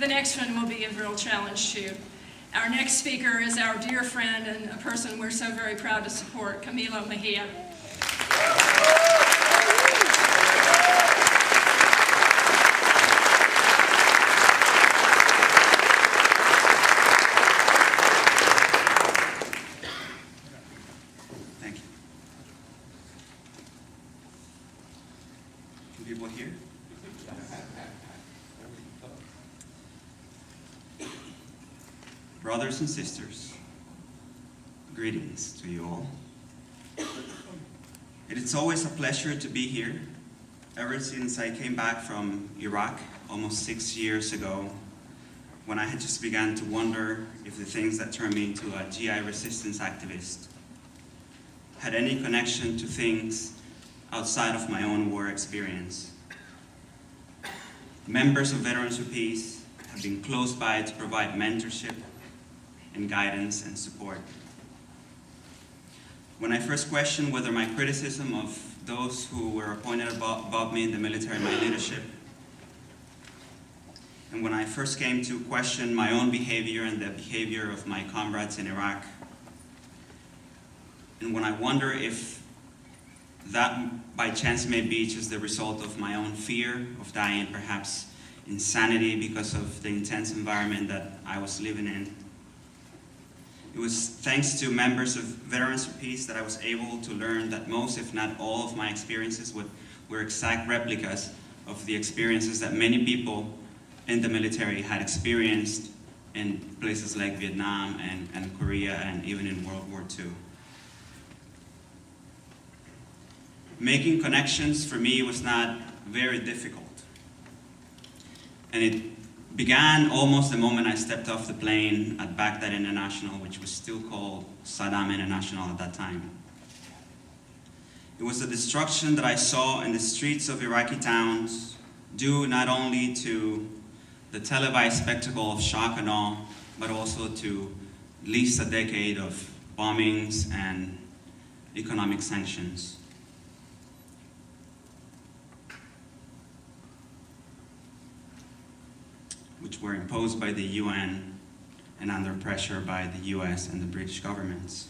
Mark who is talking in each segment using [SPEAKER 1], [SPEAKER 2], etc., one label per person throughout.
[SPEAKER 1] the next one will be a real challenge too. Our next speaker is our dear friend and a person we're so very proud to support, Camilo Mejia.
[SPEAKER 2] Thank you. Can people hear? Brothers and sisters, greetings to you all. It is always a pleasure to be here. Ever since I came back from Iraq almost 6 years ago, when I had just begun to wonder if the things that turned me into a GI resistance activist had any connection to things outside of my own war experience. Members of Veterans for Peace have been close by to provide mentorship and guidance and support. When I first questioned whether my criticism of those who were appointed above me in the military, my leadership, and when I first came to question my own behavior and the behavior of my comrades in Iraq, and when I wonder if that by chance may be just the result of my own fear of dying, perhaps insanity because of the intense environment that I was living in, it was thanks to members of Veterans for Peace that I was able to learn that most, if not all, of my experiences were exact replicas of the experiences that many people in the military had experienced in places like Vietnam and Korea and even in World War II. Making connections for me was not very difficult. And it began almost the moment I stepped off the plane at Baghdad International, which was still called Saddam International at that time. It was the destruction that I saw in the streets of Iraqi towns, due not only to the televised spectacle of shock and awe, but also to at least a decade of bombings and economic sanctions. Which were imposed by the UN and under pressure by the US and the British governments.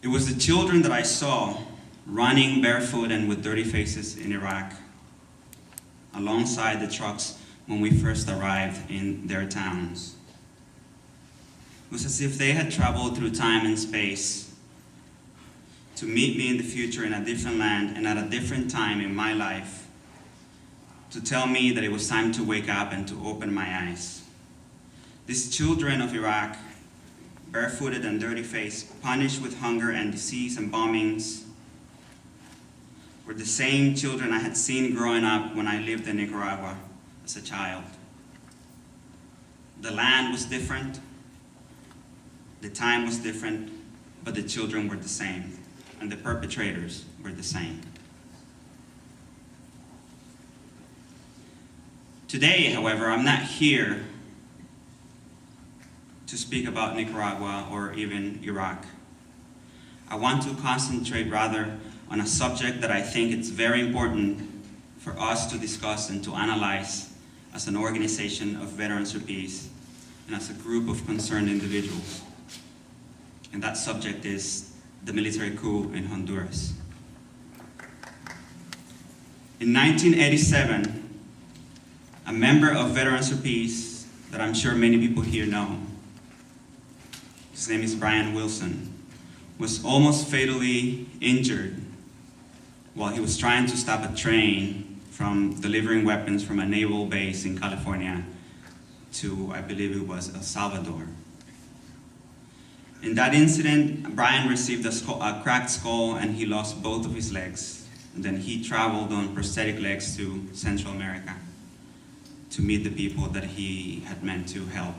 [SPEAKER 2] It was the children that I saw running barefoot and with dirty faces in Iraq, alongside the trucks when we first arrived in their towns. It was as if they had traveled through time and space to meet me in the future in a different land and at a different time in my life, to tell me that it was time to wake up and to open my eyes. These children of Iraq, barefooted and dirty-faced, punished with hunger and disease and bombings, were the same children I had seen growing up when I lived in Nicaragua as a child. The land was different, the time was different, but the children were the same, and the perpetrators were the same. Today, however, I'm not here to speak about Nicaragua or even Iraq. I want to concentrate rather on a subject that I think it's very important for us to discuss and to analyze as an organization of Veterans for Peace and as a group of concerned individuals. And that subject is the military coup in Honduras. In 1987, a member of Veterans for Peace that I'm sure many people here know, his name is Brian Wilson, was almost fatally injured while he was trying to stop a train from delivering weapons from a naval base in California to, I believe it was, El Salvador. In that incident, Brian received a cracked skull and he lost both of his legs. And then he traveled on prosthetic legs to Central America to meet the people that he had meant to help.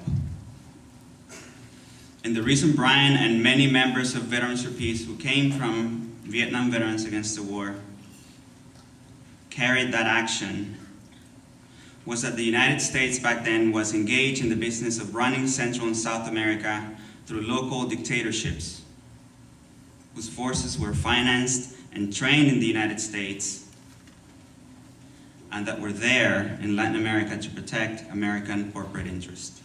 [SPEAKER 2] And the reason Brian and many members of Veterans for Peace who came from Vietnam Veterans Against the War carried that action was that the United States back then was engaged in the business of running Central and South America through local dictatorships whose forces were financed and trained in the United States and that were there in Latin America to protect American corporate interests.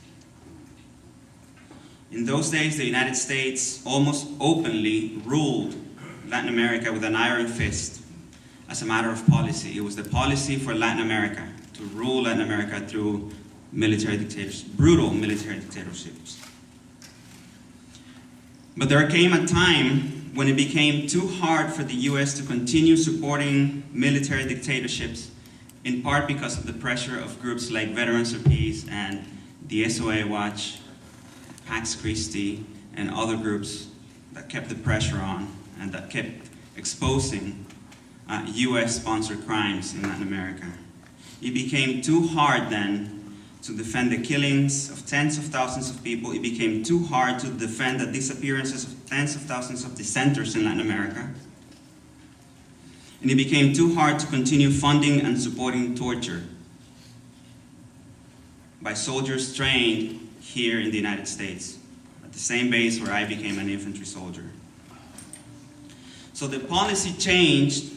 [SPEAKER 2] In those days, the United States almost openly ruled Latin America with an iron fist as a matter of policy. It was the policy for Latin America to rule Latin America through military dictatorships, brutal military dictatorships. But there came a time when it became too hard for the US to continue supporting military dictatorships, in part because of the pressure of groups like Veterans for Peace and the SOA Watch, Pax Christi, and other groups that kept the pressure on and that kept exposing US-sponsored crimes in Latin America. It became too hard then to defend the killings of tens of thousands of people. It became too hard to defend the disappearances of tens of thousands of dissenters in Latin America. And it became too hard to continue funding and supporting torture by soldiers trained here in the United States, at the same base where I became an infantry soldier. So the policy changed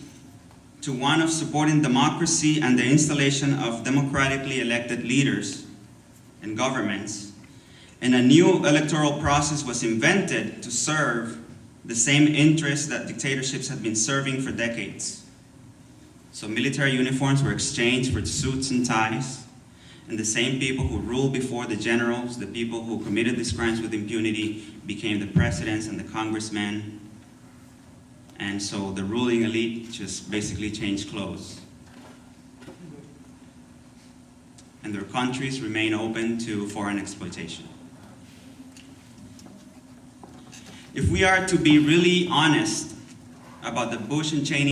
[SPEAKER 2] to one of supporting democracy and the installation of democratically elected leaders and governments, and a new electoral process was invented to serve the same interests that dictatorships had been serving for decades. So military uniforms were exchanged for suits and ties, and the same people who ruled before the generals, the people who committed these crimes with impunity, became the presidents and the congressmen. And so the ruling elite just basically changed clothes. And their countries remain open to foreign exploitation. If we are to be really honest about the Bush and Cheney